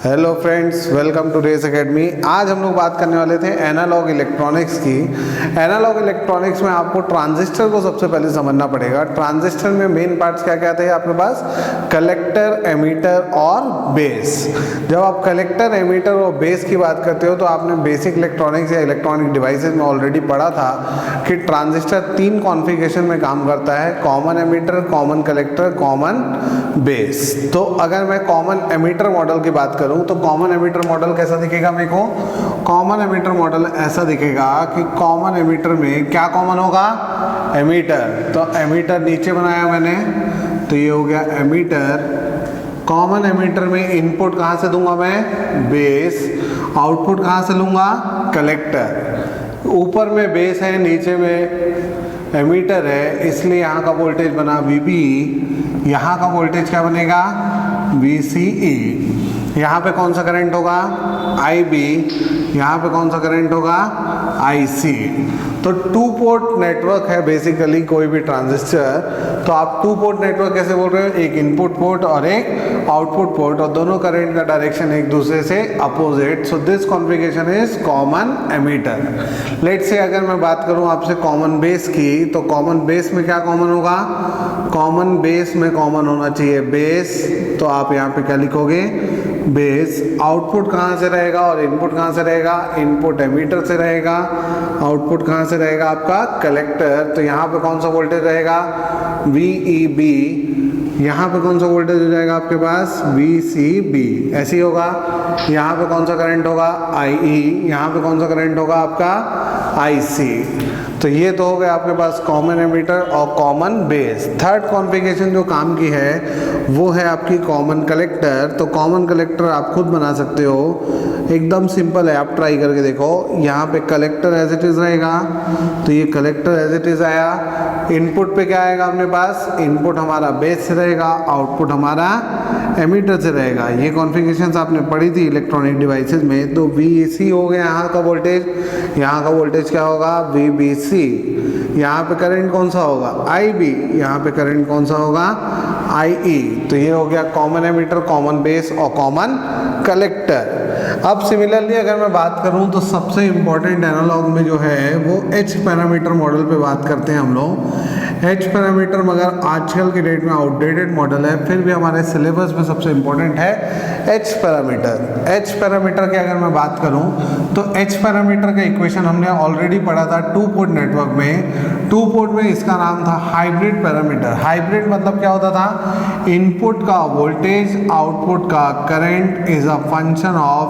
Hello friends, welcome to Race Academy. आज हम लोग बात करने वाले थे एनालॉग इलेक्ट्रॉनिक्स की। एनालॉग इलेक्ट्रॉनिक्स में आपको ट्रांजिस्टर को सबसे पहले समझना पड़ेगा। ट्रांजिस्टर में मेन पार्ट्स क्या क्या थे आपके पास? कलेक्टर, एमीटर और बेस। जब आप कलेक्टर, एमीटर और बेस की बात करते हो तो आपने बेसिक इलेक्ट्रॉनिक्स या इलेक्ट्रॉनिक डिवाइसेस में ऑलरेडी पढ़ा था कि ट्रांजिस्टर 3 कॉन्फ़िगरेशन में काम करता है: common ammeter, common collector, common base. तो अगर मैं कॉमन एमीटर मॉडल की बात करूं तो कॉमन एमीटर मॉडल कैसा दिखेगा मेरे को? कॉमन एमीटर मॉडल ऐसा दिखेगा कि कॉमन एमीटर में क्या कॉमन होगा? एमीटर। तो एमीटर नीचे बनाया मैंने, तो ये हो गया एमीटर। कॉमन एमीटर में इनपुट कहाँ से दूंगा मैं? बेस। आउटपुट कहाँ से लूंगा? कलेक्टर। ऊपर में बेस है, नीचे में एमीटर है, इसलिए यहाँ का वोल्टेज बना VB। यहाँ का वोल्टेज क्या बनेगा? VCE। यहाँ पे कौन सा करंट होगा? IB। यहाँ पे कौन सा करंट होगा? IC। तो 2 पोर्ट नेटवर्क है बेसिकली कोई भी ट्रांजिस्टर। तो आप 2 पोर्ट नेटवर्क कैसे बोल रहे हो? एक इनपुट पोर्ट और एक आउटपुट पोर्ट, और दोनों करंट का डायरेक्शन एक दूसरे से opposite. So this configuration is common ammeter. Let's say अगर मैं बात करूं आपसे कॉमन बेस की, तो कॉमन बेस में क्या कॉमन होगा? कॉमन बेस में कॉमन होना चाहिए बेस। तो आप यहाँ पे क्या लिखोगे? बेस। आउटपुट कहाँ से रहेगा और इनपुट कहाँ से रहेगा? इनपुट एमीटर से रहेगा, आउटपुट कहाँ से रहेगा? आपका कलेक्टर। तो यहाँ पे कौन सा वोल्टेज रहेगा? VEB। यहाँ पे कौन सा वोल्टेज हो जाएगा आपके पास? VCB। ऐसे ही होगा। यहाँ पे कौन सा करंट होगा? IE। यहाँ पे कौन सा करंट होगा आपका? IC। तो ये तो हो गया आपके पास कॉमन एमीटर और कॉमन बेस। थर्ड कॉन्फ़िगरेशन जो काम की है वो है आपकी कॉमन कलेक्टर। तो कॉमन कलेक्टर आप खुद बना सकते हो, एकदम सिंपल है, आप ट्राई करके देखो। यहाँ पे कलेक्टर एज इट इज रहेगा, तो ये कलेक्टर एज इट इज आया। इनपुट पे क्या आएगा अपने पास? इनपुट हमारा बेस से रहेगा, आउटपुट हमारा एमीटर से रहेगा। ये कॉन्फ़िगरेशंस आपने पढ़ी थी इलेक्ट्रॉनिक डिवाइसेस में। तो VEC हो गया यहाँ का वोल्टेज, यहाँ का वोल्टेज क्या होगा? VBC। यहाँ पे करंट कौन सा होगा? IB। यहाँ पे करंट कौन सा होगा? IE। तो ये हो गया कॉमन एमीटर, कॉमन बेस और कॉमन कलेक्टर। अब सिमिलरली अगर मैं बात करूं तो सबसे इम्पोर्टेंट एनालॉग में जो है वो H पैरामीटर मॉडल पे बात करते हैं हम लोग। H पैरामीटर मगर आजकल की डेट में आउटडेटेड मॉडल है, फिर भी हमारे सिलेबस में सबसे इम्पोर्टेंट है H पैरामीटर। H पैरामीटर की अगर मैं बात करूं तो H पैरामीटर का इक्वेशन हमने ऑलरेडी पढ़ा था 2 पोर्ट नेटवर्क में। 2 पोर्ट में इसका नाम था हाइब्रिड पैरामीटर। हाइब्रिड मतलब क्या होता था? इनपुट का वोल्टेज, आउटपुट का current is a function of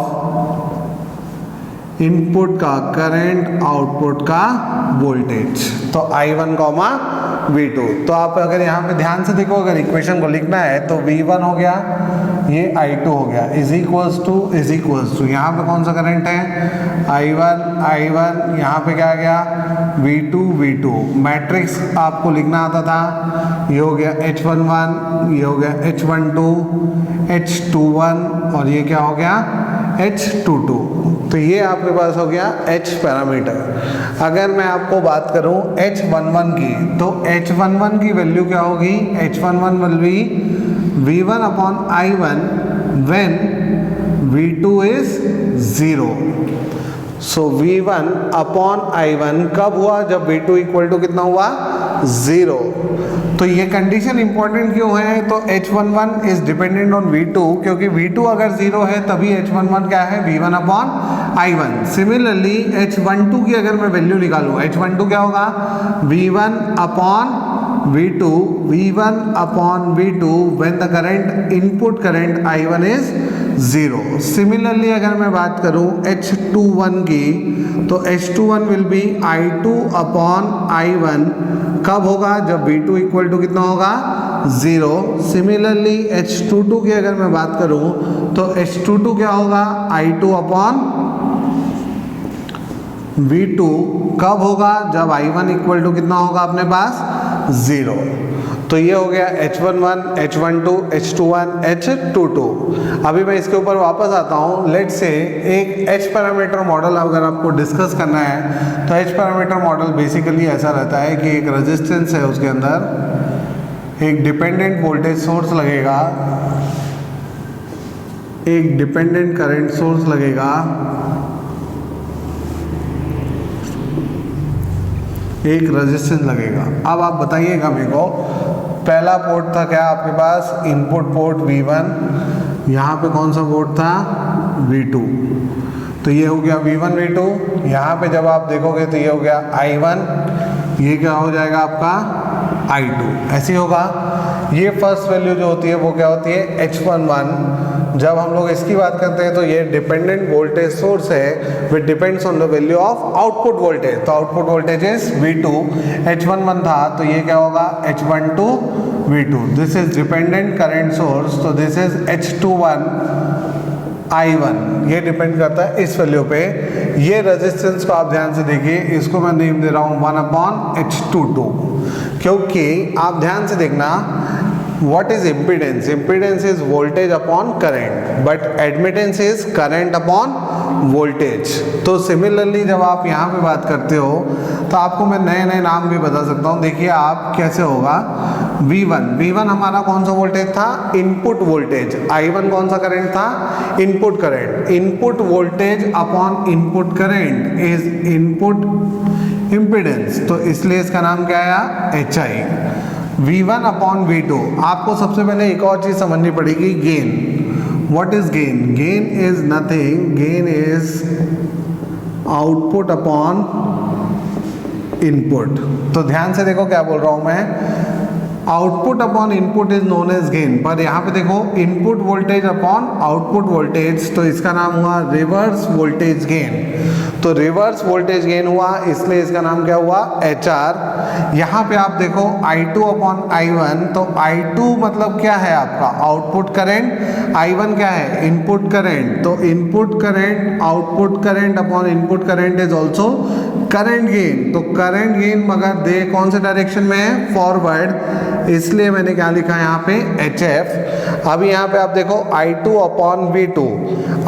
input का करंट, आउटपुट का वोल्टेज। तो I1 कॉमा V2। तो आप अगर यहाँ पे ध्यान से देखो, अगर इक्वेशन को लिखना है तो V1 हो गया, ये I2 हो गया, इज इक्वल्स टू यहाँ पे कौन सा करंट है? I1, यहाँ पे क्या आ गया? V2। मैट्रिक्स आपको लिखना आता था, ये हो गया H11, ये हो गया H12, H21 और ये क्या हो गया? H22। तो ये आपके पास हो गया H पैरामीटर। अगर मैं आपको बात करूं H11 की, तो H11 की वैल्यू क्या होगी? H11 will be V1 upon I1 when V2 is 0। So V1 upon I1 कब हुआ? जब V2 इक्वल टू कितना हुआ? 0। तो ये कंडीशन इंपॉर्टेंट क्यों है? तो H11 is dependent on V2, क्योंकि V2 अगर 0 है तभी H11 क्या है? V1 upon I1। Similarly H12 की अगर मैं वैल्यू निकालूं, H12 क्या होगा? V1 upon V1 upon V2 when the current, input current I1 is 0। Similarly अगर मैं बात करूं H21 की, तो H21 will be I2 upon I1। कब होगा? जब V2 इक्वल टू कितना होगा? 0। सिमिलरली H22 की अगर मैं बात करूं तो H22 क्या होगा? I2 upon V2। कब होगा? जब I1 इक्वल टू कितना होगा अपने पास? 0। तो ये हो गया H11, H12, H21, H22। अभी मैं इसके ऊपर वापस आता हूँ। लेट्स से एक H पैरामीटर मॉडल अगर आपको डिस्कस करना है तो H पैरामीटर मॉडल बेसिकली ऐसा रहता है कि एक रेजिस्टेंस है, उसके अंदर एक डिपेंडेंट वोल्टेज सोर्स लगेगा, एक डिपेंडेंट करंट सोर्स लगेगा, एक रेजिस्टेंस लगेगा। अब आप बताइएगा मेरे को, पहला पोर्ट था क्या आपके पास, इनपुट पोर्ट V1, यहाँ पे कौन सा पोर्ट था, V2, तो ये हो गया V1 V2। यहाँ पे जब आप देखोगे तो ये हो गया I1, ये क्या हो जाएगा आपका I2, ऐसे होगा। ये फर्स्ट वैल्यू जो होती है वो क्या होती है, H11। जब हम लोग इसकी बात करते हैं तो ये डिपेंडेंट वोल्टेज सोर्स है which depends on the value of output voltage, तो output voltage is V2। H11 था तो ये क्या होगा, H12 V2। This is dependent current source, तो दिस इज H21 I1, ये डिपेंड करता है इस वैल्यू पे। ये रेजिस्टेंस को आप ध्यान से देखिए, इसको मैं नेम दे रहा हूँ 1/H22, क्योंकि आप ध्यान से देखना, what is impedance? Impedance is voltage upon current, but admittance is current upon voltage। तो सिमिलरली जब आप यहाँ पे बात करते हो तो आपको मैं नए नए नाम भी बता सकता हूँ। देखिए आप कैसे होगा, V1 हमारा कौन सा वोल्टेज था, इनपुट वोल्टेज। I1 कौन सा करंट था, input current. Input voltage upon input current is input impedance, तो इसलिए इसका नाम क्या आया, HI। V1 upon V2। आपको सबसे पहले एक और चीज समझनी पड़ेगी, gain. What is gain, gain is nothing, gain is output upon input. तो ध्यान से देखो क्या बोल रहा हूं मैं, output upon input is known as gain, पर यहाँ पे देखो input voltage upon output voltage, तो इसका नाम हुआ रिवर्स वोल्टेज गेन। तो रिवर्स वोल्टेज गेन हुआ, इसलिए इसका नाम क्या हुआ, HR। यहाँ पे आप देखो I2 अपॉन I1, तो I2 मतलब क्या है आपका आउटपुट करंट, I1 क्या है इनपुट करंट, तो input current output current upon input current is also current gain. तो करंट गेन मगर दे कौन से डायरेक्शन में है, फॉरवर्ड, इसलिए मैंने क्या लिखा है यहाँ पे HF। अब यहाँ पे आप देखो I2 अपॉन V2,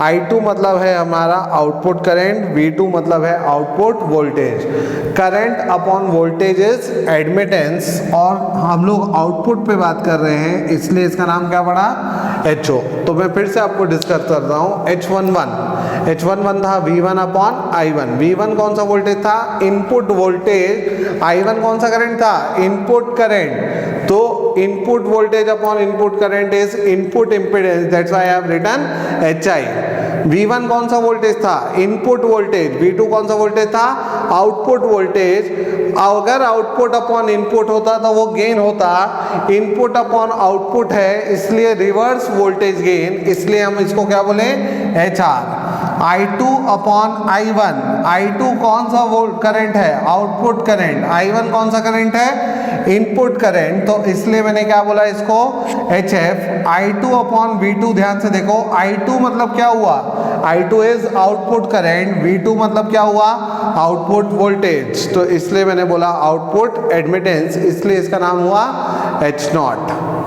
I2 मतलब है हमारा आउटपुट करंट, V2 मतलब है output voltage. Current upon voltage is admittance, और हम लोग आउटपुट पे बात कर रहे हैं, इसलिए इसका नाम क्या पड़ा, HO। तो मैं फिर से आपको डिस्कस करता हूँ, H11 था V1 अपॉन I1। V1 कौन सा वोल्टेज था, इनपुट वोल्टेज। I1 कौन सा करंट था, इनपुट करंट। तो input voltage upon input current is input impedance, that's why I have written HI। V1 कौन सा वोल्टेज था, इनपुट वोल्टेज। V2 कौन सा वोल्टेज था, आउटपुट वोल्टेज। अगर आउटपुट अपॉन इनपुट होता तो वो गेन होता, इनपुट अपॉन आउटपुट है इसलिए रिवर्स वोल्टेज गेन, इसलिए हम इसको क्या बोले, HR। I2 upon I1, I2 कौन सा करंट है, आउटपुट करंट। I1 कौन सा करंट है, इनपुट करंट, तो इसलिए मैंने क्या बोला इसको, HF। I2 अपॉन V2, ध्यान से देखो, I2 मतलब क्या हुआ, I2 is output current, V2 मतलब क्या हुआ, आउटपुट वोल्टेज, तो इसलिए मैंने बोला आउटपुट एडमिटेंस, इसलिए इसका नाम हुआ H0।